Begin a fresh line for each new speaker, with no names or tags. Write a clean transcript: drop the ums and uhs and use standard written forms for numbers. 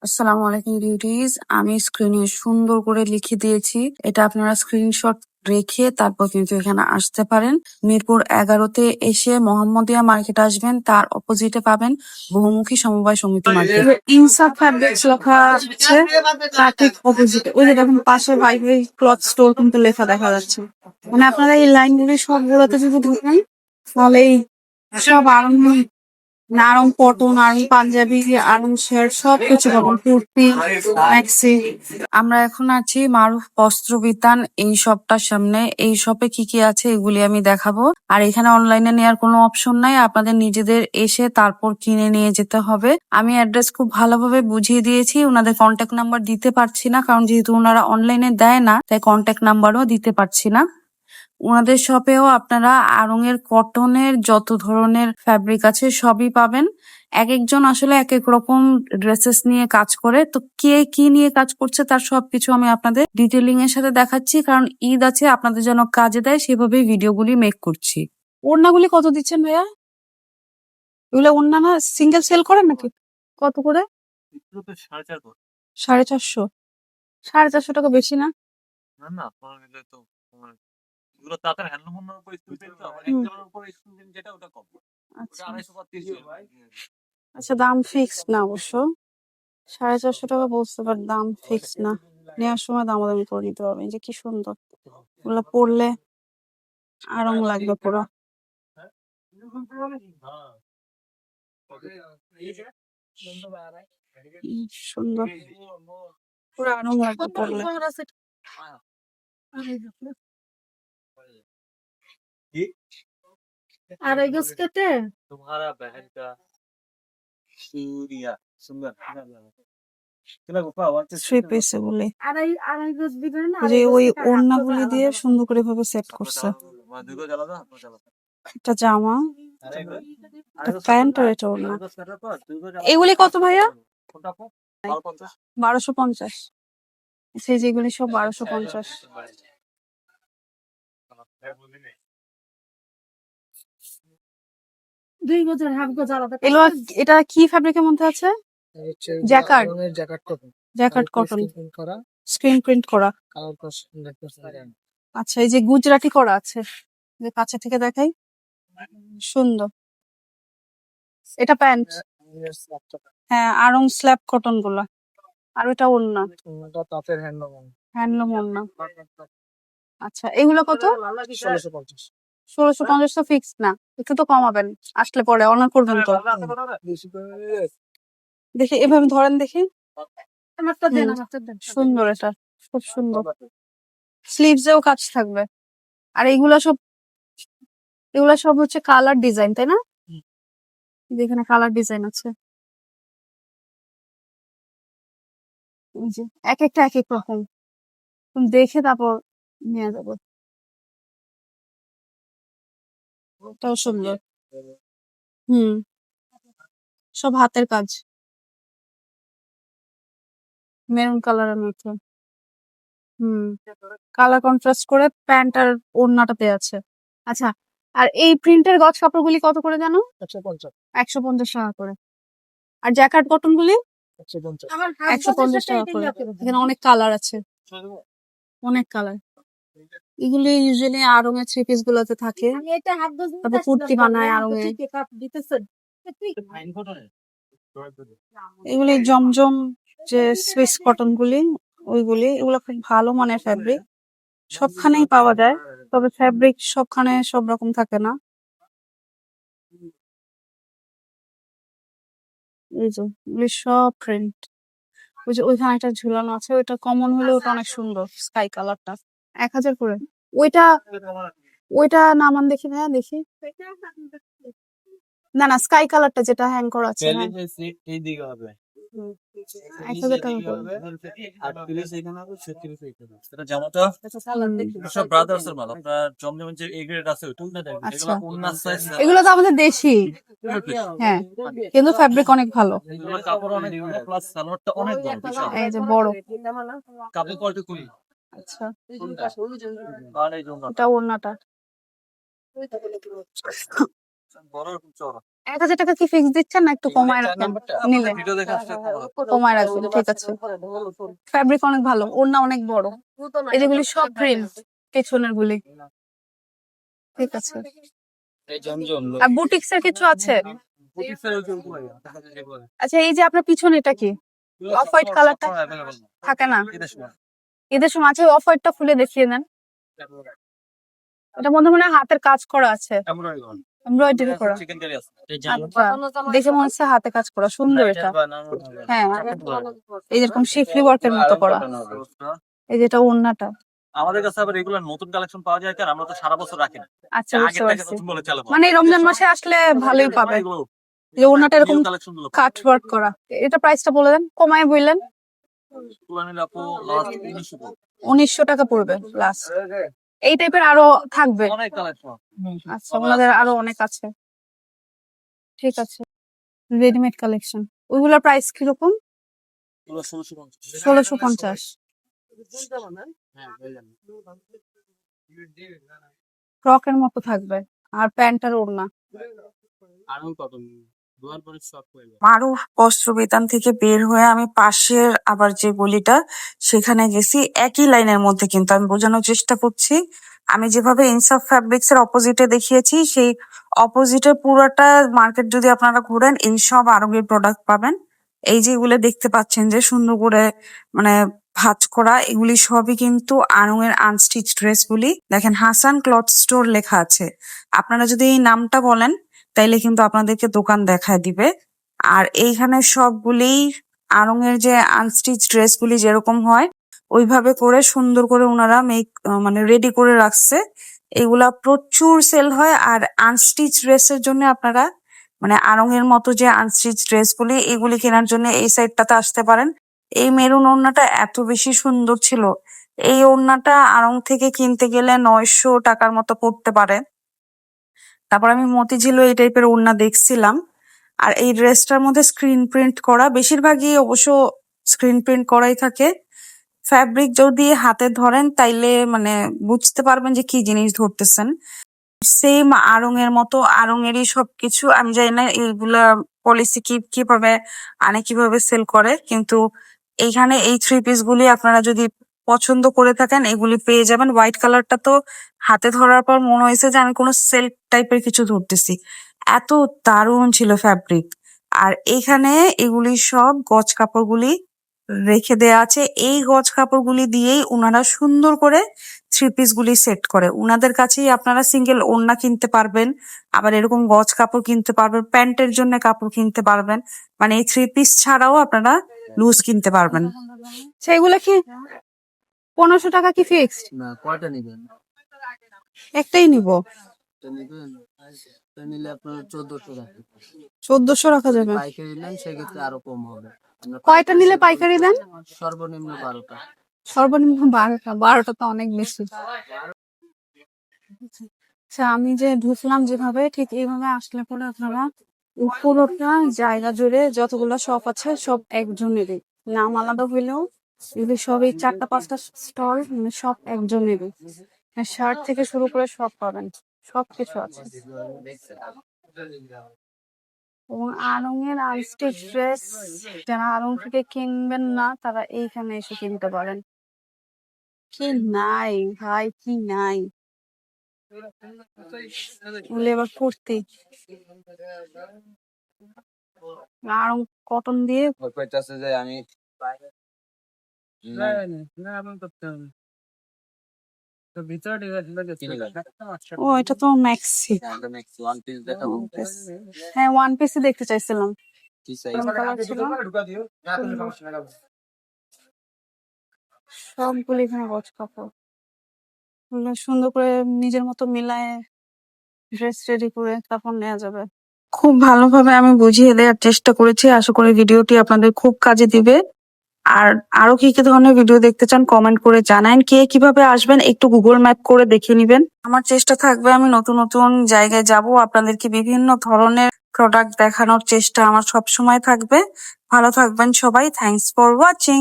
আসসালামু আলাইকুম বিউটিজ। আমি স্ক্রিনে সুন্দর করে লিখে দিয়েছি, এটা আপনারা স্ক্রিনশট রেখে তারপর কিন্তু এখানে আসতে পারেন। মিরপুর 11-তে এসে মোহাম্মদিয়া মার্কেট আসবেন, তার অপোজিটে পাবেন বহুমুখী সমবায় সমিতি মার্কেট। ইনসাফ ফ্যাব্রিক্স লেখা আছে, তার ঠিক অপোজিটে ওই যে দেখুন পাশে ভাই ভাই ক্লথ স্টোর কিন্তু লেখা দেখা যাচ্ছে। মানে আপনারা এই লাইনগুলি সবগুলোতে যদি ঢুকেন তাহলে এই সব আরং কটন, আরং পাঞ্জাবি, আরং শার্ট সবকিছু পাবেন, কুর্তি, ম্যাক্সি। আমরা এখন আছি মারুফ বস্ত্র বিতান এই শপটার সামনে। এই শপে কি কি আছে এগুলি আমি দেখাবো। আর এখানে অনলাইনে নেওয়ার কোনো অপশন নাই, আপনাদের নিজেদের এসে তারপর কিনে নিয়ে যেতে হবে। আমি অ্যাড্রেস খুব ভালোভাবে বুঝিয়ে দিয়েছি, ওনাদের কন্ট্যাক্ট নাম্বার দিতে পারছি না কারণ যেহেতু ওনারা অনলাইনে দেয় না, তাই কন্ট্যাক্ট নাম্বারও দিতে পারছি না। ওনাদের শপেও আপনারা আড়ং-এর কটনের যত ধরনের ফ্যাব্রিক আছে সবই পাবেন। এক একজন আসলে এক এক রকম ড্রেসেস নিয়ে কাজ করে, তো কে কি নিয়ে কাজ করছে তার সবকিছু আমি আপনাদের ডিটেলিং এর সাথে দেখাচ্ছি, কারণ ঈদ আছে, আপনাদের যেন কাজে দেয় সেভাবেই ভিডিওগুলি মেক করছি। ওড়নাগুলি কত দিচ্ছেন ভাইয়া? এগুলো ওড়না না সিঙ্গেল সেল করেন নাকি? কত করে? 450। 450 টাকা বেশি না? আচ্ছা, দাম ফিক্সড না অবশ্য। 450 টাকা বলতে পার, দাম ফিক্সড না। নেওয়ার সময় দামাদামি করে নিতে পারবেন। এই যে কি সুন্দর, ওগুলো পরলে আরাম লাগবে পুরো। সুন্দর, পুরো আরাম লাগবে পরলে। আড়াই গজ কেটে থ্রি পিস এগুলি যে ওই ওড়নাগুলি দিয়ে সুন্দর করে ভাবে সেট করছে। এটা জামা, এটা প্যান্ট আর এটা ওড়না। এগুলি কত ভাইয়া? 1250। সেই যেগুলি সব 1250। এগুলো এটা কি ফ্যাব্রিকের মধ্যে আছে? Jacquard. Jacquard cotton, screen print করা। আচ্ছা, এই যে গুজরাটি করা আছে, যে কাছে থেকে দেখাই, সুন্দর। এটা প্যান্ট, হ্যাঁ, আড়ং স্ল্যাব কটন গুলা। আর এটা ওড়না, হ্যান্ডলুম ওড়না। আচ্ছা, এগুলো কত? 1650 তো ফিক্সড না, একটু তো কমাবেন আসলে পরে অনার করবেন তো। দেখি এভাবে ধরেন দেখি। সুন্দর, এটা খুব সুন্দর, স্লিভসেও কাজ থাকবে। আর এগুলা সব হচ্ছে কালার ডিজাইন, তাই না? যেখানে কালার ডিজাইন আছে, এই যে এক একটা এক এক রকম, দেখে তারপর নিয়ে যাবো। এটাও সুন্দর, হুম, সব হাতের কাজ, মেরুন কালারের মধ্যে। হুম, কালার কন্ট্রাস্ট করে প্যান্ট আর ওড়নাটাতে আছে। আচ্ছা, আর এই প্রিন্টের গজ কাপড়গুলি কত করে জানো? 150 টাকা করে। আর জ্যাকার্ড কটন গুলি 150 টাকা করে। এখানে অনেক কালার আছে, অনেক কালার। এগুলি ইউজুয়ালি আড়ং এর থ্রি পিস গুলোতে থাকে, তারপর কুর্তি বানায় আড়ং এ। এগুলি জমজম যে সুইস কটন গুলি, ওইগুলি, এগুলো খুব ভালো মানের ফ্যাব্রিক, সবখানেই পাওয়া যায়, তবে ফ্যাব্রিক সবখানে সব রকম থাকে না। এই যে এগুলি সব প্রিন্ট। ওই যে ওইখানে একটা ঝুলানো আছে, ওইটা কমন হলে ওটা অনেক সুন্দর, স্কাই কালারটা 1000 করে। ওইটা ওইটা নামান দেখি না, দেখি। না না, স্কাই কালারটা যেটা হ্যাং করা আছে, হ্যাঁ। 1000 টাকা করে। আচ্ছা, এগুলো তো আমাদের দেশি, হ্যাঁ, কিন্তু ফ্যাব্রিক অনেক ভালো। এই যে বড়, আচ্ছা, এটা ওড়নাটা। 1,000 টাকা কি ফিক্স দিচ্ছেন না একটু কমায় রাখেন নিলে? কমায় রাখবেন, ঠিক আছে। ফ্যাব্রিক অনেক ভালো, ওড়না অনেক বড়। এই যেগুলি সব প্রিন্ট, পেছনের গুলি, ঠিক আছে। আর বুটিক্স এর কিছু আছে? আচ্ছা, এই যে আপনার পিছনে এটা কি অফ হোয়াইট কালারটা থাকে না? ঈদের সময় আছে, অফ হোয়াইটটা খুলে দেখিয়ে দেন। এটা মনে হয় হাতের কাজ করা আছে, এমব্রয়ডারি করা। আচ্ছা, দেখে মনে হচ্ছে হাতে কাজ করা, সুন্দর এটা। হ্যাঁ, এই যেরকম শিফলি ওয়ার্কের মতো করা। এই যেটা ওড়নাটা
আমাদের কাছে আবার রেগুলার নতুন কালেকশন পাওয়া যায়, কারণ আমরা তো সারা বছর রাখি না।
আচ্ছা, বুঝতে পারছি। মানে এই রমজান মাসে আসলে ভালোই পাবে। যে ওড়নাটা এরকম কাট ওয়ার্ক করা। এটা প্রাইসটা বলে দেন, কমায় বললেন। 1900 টাকা পড়বে লাস্ট। এই টাইপের আরো থাকবে? আচ্ছা, ওনাদের আরো অনেক আছে, ঠিক আছে। রেডিমেড কালেকশন, ওইগুলোর প্রাইস কিরকম? 1650। ফ্রকের মতো থাকবে, আর প্যান্ট আর ওড়না। মারুফ বস্ত্র বিতান থেকে বের হয়ে আমি পাশের আবার যে গলিটা সেখানে গেছি। একই লাইনের মধ্যে, কিন্তু আমি বোঝানোর চেষ্টা করছি, আমি যেভাবে ইনসাফ ফ্যাব্রিক্স এর অপোজিটে দেখিয়েছি সেই অপোজিটে পুরোটা মার্কেট যদি আপনারা ঘুরেন এই সব আরঙের প্রোডাক্ট পাবেন। এই যে এগুলো দেখতে পাচ্ছেন যে সুন্দর করে মানে ভাঁজ করা, এগুলি সবই কিন্তু আড়ং-এর আনস্টিচ ড্রেস গুলি। দেখেন হাসান ক্লথ স্টোর লেখা আছে, আপনারা যদি এই নামটা বলেন তাইলে কিন্তু আপনাদেরকে দোকান দেখায় দিবে। আর এইখানে সবগুলি আড়ং-এর যে আনস্টিচ ড্রেস গুলি যেরকম হয় ওইভাবে করে সুন্দর করে ওনারা মানে রেডি করে রাখছে। এগুলা প্রচুর সেল হয়। আর আনস্টিচ ড্রেসের জন্য আপনারা মানে আড়ং-এর মতো যে আনস্টিচ ড্রেস গুলি এগুলি কেনার জন্য এই সাইডটাতে আসতে পারেন। এই মেরুন ওড়নাটা এত বেশি সুন্দর ছিল, এই ওড়নাটা আড়ং থেকে কিনতে গেলে 900 টাকার মতো পড়তে পারে। তারপর আমি মতিঝিলও এই টাইপের ওড়না দেখছিলাম। আর এই ড্রেসটার মধ্যে স্ক্রিন প্রিন্ট করা, বেশিরভাগই অবশ্য স্ক্রিন প্রিন্ট করাই থাকে। ফ্যাব্রিক যদি হাতে ধরেন তাইলে মানে বুঝতে পারবেন যে কি জিনিস ধরতেছেন। সেম আড়ং-এর মতো, আড়ং-এরই সবকিছু। আমি জানি না এইগুলা পলিসি কিভাবে আনে, কিভাবে সেল করে, কিন্তু এইখানে এই থ্রি পিস গুলি আপনারা যদি পছন্দ করে থাকেন এগুলি পেয়ে যাবেন। হোয়াইট কালারটা তো হাতে ধরার পর মনে হয়েছে যে আমি কোনো সিল্ক টাইপের কিছু ধরতেছি, এত দারুণ ছিল ফ্যাব্রিক। আর এইখানে এগুলি সব গজ কাপড়গুলি রেখে দেয়া আছে, এই গজ কাপড়গুলি দিয়েই উনারা সুন্দর করে থ্রি পিস গুলি সেট করে। উনাদের কাছেই আপনারা সিঙ্গেল ওড়না কিনতে পারবেন, আবার এরকম গজ কাপড় কিনতে পারবেন, প্যান্টের জন্য কাপড় কিনতে পারবেন, মানে এই থ্রি পিস ছাড়াও আপনারা লুজ কিনতে পারবেন। সেগুলো কি 1500 টাকা কি ফিক্সড?
না, কয়টা নিবেন?
একটাই নিব।
নিলে আপনার 1400 টাকা।
1400 রাখা যাবে?
পাইকারি নেন সেক্ষেত্রে আরো কম হবে।
কয়টা নিলে পাইকারি দেন?
সর্বনিম্ন 12টা।
সর্বনিম্ন 12টা? 12টা তো অনেক বেশি। আচ্ছা, আমি যে ঢুকলাম যেভাবে, ঠিক এইভাবে আসলে পরে আপনারা পুরোটা জায়গা জুড়ে যতগুলো শপ আছে সব একজনেরই, নাম আলাদা হইলেও এগুলি সব এই 4টা 5টা স্টল মানে সব একজনেরই। শার্ট থেকে শুরু করে সব পাবেন, সবকিছু আছে। এবং আড়ং-এর আনস্টিচ ড্রেস যারা আড়ং থেকে কিনবেন না তারা এইখানে এসে কিনতে পারেন। কি নাই ভাই, কি নাই! এবার কুর্তি আড়ং কটন দিয়ে।
আমি
ও, এটা তো ম্যাক্সি। হ্যাঁ, ওয়ান পিসই দেখতে চাইছিলাম। সবগুলো এখানে গজ কাপড়, সুন্দর করে নিজের মতো মিলায় ড্রেস রেডি করে তারপর নেওয়া যাবে। খুব ভালোভাবে আমি বুঝিয়ে দেওয়ার চেষ্টা করেছি, আশা করি ভিডিওটি আপনাদের খুব কাজে দিবে। আর আরো কি কি ধরনের ভিডিও দেখতে চান কমেন্ট করে জানান। কে কিভাবে আসবেন একটু গুগল ম্যাপ করে দেখে নিবেন। আমার চেষ্টা থাকবে আমি নতুন নতুন জায়গায় যাব, আপনাদেরকে বিভিন্ন ধরনের প্রোডাক্ট দেখানোর চেষ্টা আমার সব সময় থাকবে। ভালো থাকবেন সবাই, থ্যাঙ্কস ফর ওয়াচিং।